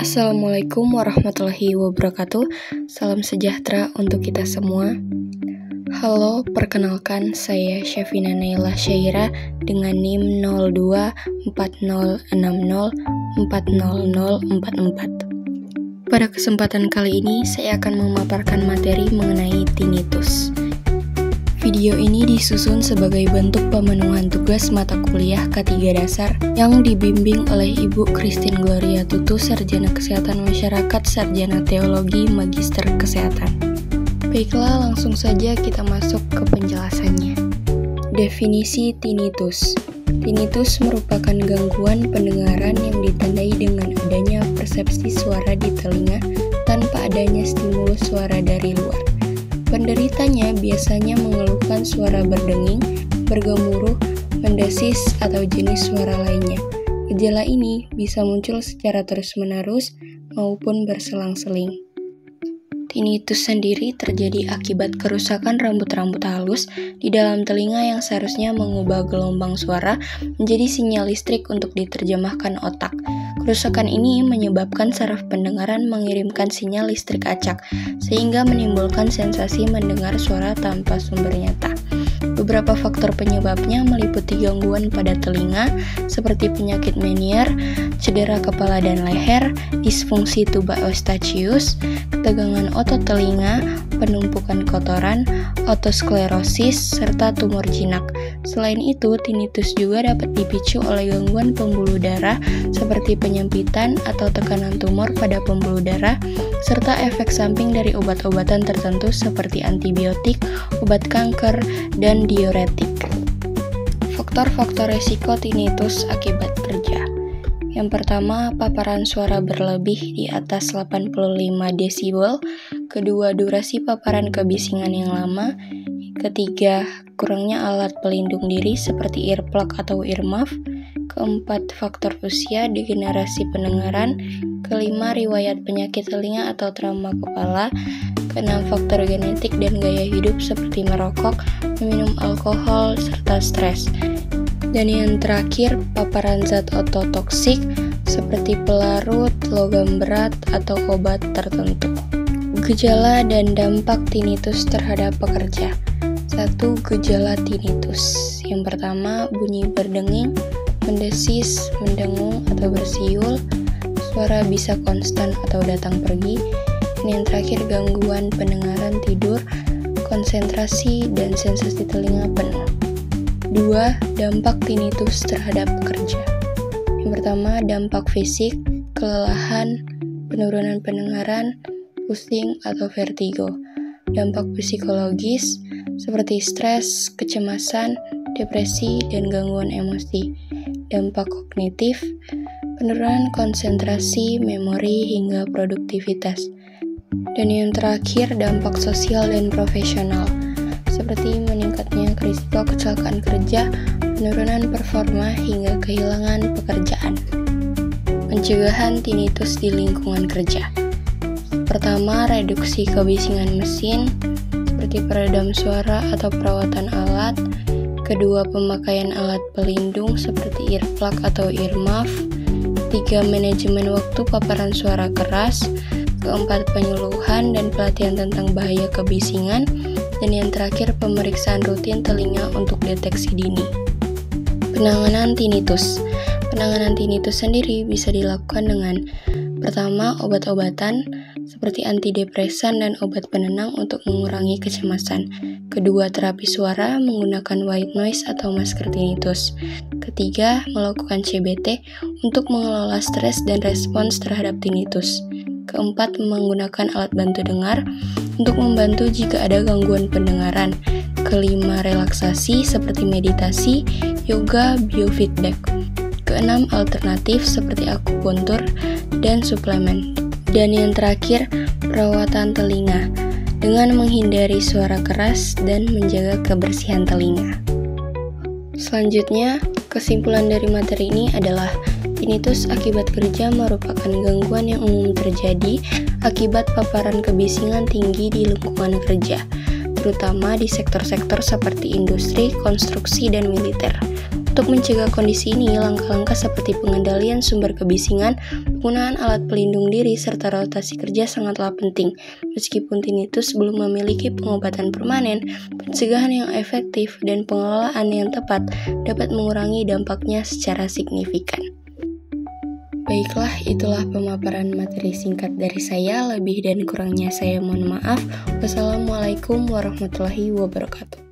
Assalamualaikum warahmatullahi wabarakatuh. Salam sejahtera untuk kita semua. Halo, perkenalkan saya Syafina Naila Syaira dengan NIM 024060400044. Pada kesempatan kali ini saya akan memaparkan materi mengenai tinnitus. Video ini disusun sebagai bentuk pemenuhan tugas mata kuliah K3 Dasar yang dibimbing oleh Ibu Christine Gloria Tutu, Sarjana Kesehatan Masyarakat, Sarjana Teologi, Magister Kesehatan. Baiklah, langsung saja kita masuk ke penjelasannya. Definisi tinnitus. Tinnitus merupakan gangguan pendengaran yang ditandai dengan adanya persepsi suara di telinga tanpa adanya stimulus suara dari luar. Penderitanya biasanya mengeluhkan suara berdenging, bergemuruh, mendesis, atau jenis suara lainnya. Gejala ini bisa muncul secara terus-menerus maupun berselang-seling. Tinnitus sendiri terjadi akibat kerusakan rambut-rambut halus di dalam telinga yang seharusnya mengubah gelombang suara menjadi sinyal listrik untuk diterjemahkan otak. Kerusakan ini menyebabkan saraf pendengaran mengirimkan sinyal listrik acak, sehingga menimbulkan sensasi mendengar suara tanpa sumber nyata. Beberapa faktor penyebabnya meliputi gangguan pada telinga, seperti penyakit Meniere, cedera kepala dan leher, disfungsi tuba eustachius, ketegangan otot telinga, penumpukan kotoran, otosklerosis, serta tumor jinak. Selain itu, tinnitus juga dapat dipicu oleh gangguan pembuluh darah seperti penyempitan atau tekanan tumor pada pembuluh darah, serta efek samping dari obat-obatan tertentu seperti antibiotik, obat kanker, dan diuretik. Faktor-faktor resiko tinnitus akibat kerja. Yang pertama, paparan suara berlebih di atas 85 desibel. Kedua, durasi paparan kebisingan yang lama. Ketiga, kurangnya alat pelindung diri seperti earplug atau earmuff. Keempat, faktor usia, degenerasi pendengaran. Kelima, riwayat penyakit telinga atau trauma kepala. Keenam, faktor genetik dan gaya hidup seperti merokok, meminum alkohol, serta stres. Dan yang terakhir, paparan zat ototoksik seperti pelarut, logam berat, atau obat tertentu. Gejala dan dampak tinnitus terhadap pekerja. 1. Gejala tinnitus. Yang pertama, bunyi berdenging, mendesis, mendengung, atau bersiul. Suara bisa konstan atau datang pergi. Dan yang terakhir, gangguan pendengaran, tidur, konsentrasi, dan sensasi telinga penuh. 2. Dampak tinnitus terhadap pekerja. Yang pertama, dampak fisik, kelelahan, penurunan pendengaran, pusing, atau vertigo. Dampak psikologis, seperti stres, kecemasan, depresi, dan gangguan emosi. Dampak kognitif, penurunan konsentrasi, memori, hingga produktivitas. Dan yang terakhir, dampak sosial dan profesional, seperti meningkatnya risiko kecelakaan kerja, penurunan performa, hingga kehilangan pekerjaan. Pencegahan tinnitus di lingkungan kerja. Pertama, reduksi kebisingan mesin, seperti peredam suara atau perawatan alat. Kedua, pemakaian alat pelindung seperti earplug atau earmuff. 3. Manajemen waktu paparan suara keras. Keempat, penyuluhan dan pelatihan tentang bahaya kebisingan. Dan yang terakhir, pemeriksaan rutin telinga untuk deteksi dini. Penanganan tinnitus. Penanganan tinnitus sendiri bisa dilakukan dengan pertama, obat-obatan seperti antidepresan dan obat penenang untuk mengurangi kecemasan. Kedua, terapi suara menggunakan white noise atau masker tinnitus. Ketiga, melakukan CBT untuk mengelola stres dan respons terhadap tinnitus. Keempat, menggunakan alat bantu dengar untuk membantu jika ada gangguan pendengaran. Kelima, relaksasi seperti meditasi, yoga, biofeedback. Keenam, alternatif seperti akupuntur dan suplemen. Dan yang terakhir, perawatan telinga dengan menghindari suara keras dan menjaga kebersihan telinga. Selanjutnya, kesimpulan dari materi ini adalah tinnitus akibat kerja merupakan gangguan yang umum terjadi akibat paparan kebisingan tinggi di lingkungan kerja, terutama di sektor-sektor seperti industri, konstruksi, dan militer. Untuk mencegah kondisi ini, langkah-langkah seperti pengendalian sumber kebisingan, penggunaan alat pelindung diri, serta rotasi kerja sangatlah penting. Meskipun tinnitus belum memiliki pengobatan permanen, pencegahan yang efektif dan pengelolaan yang tepat dapat mengurangi dampaknya secara signifikan. Baiklah, itulah pemaparan materi singkat dari saya. Lebih dan kurangnya saya mohon maaf. Wassalamualaikum warahmatullahi wabarakatuh.